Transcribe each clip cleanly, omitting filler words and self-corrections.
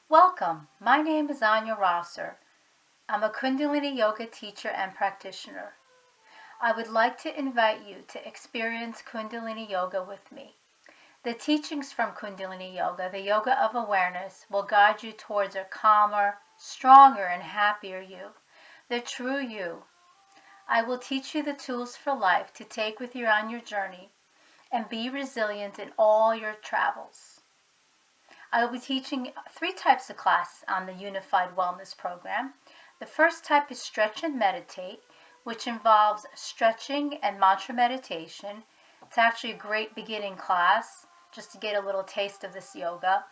Welcome. My name is Anya Rosser. I'm a Kundalini Yoga teacher and practitioner. I would like to invite you to experience Kundalini Yoga with me. The teachings from Kundalini Yoga, the yoga of awareness, will guide you towards a calmer, stronger, and happier you, the true you. I will teach you the tools for life to take with you on your journey and be resilient in all your travels. I will be teaching 3 types of classes on the Unified Wellness Program. The first type is Stretch and Meditate, which involves stretching and mantra meditation. It's actually a great beginning class just to get a little taste of this yoga.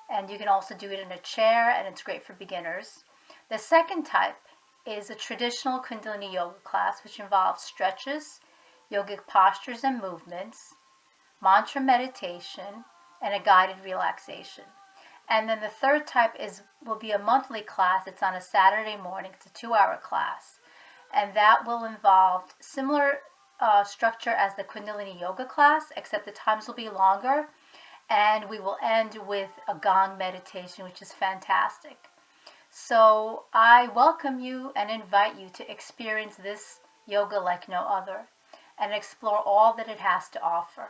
And you can also do it in a chair, and it's great for beginners. The second type is a traditional Kundalini Yoga class, which involves stretches, yogic postures and movements, mantra meditation, and a guided relaxation. And then the third type will be a monthly class. It's on a Saturday morning. It's a 2-hour class. And that will involve similar structure as the Kundalini Yoga class, except the times will be longer. And we will end with a gong meditation, which is fantastic. So I welcome you and invite you to experience this yoga like no other and explore all that it has to offer.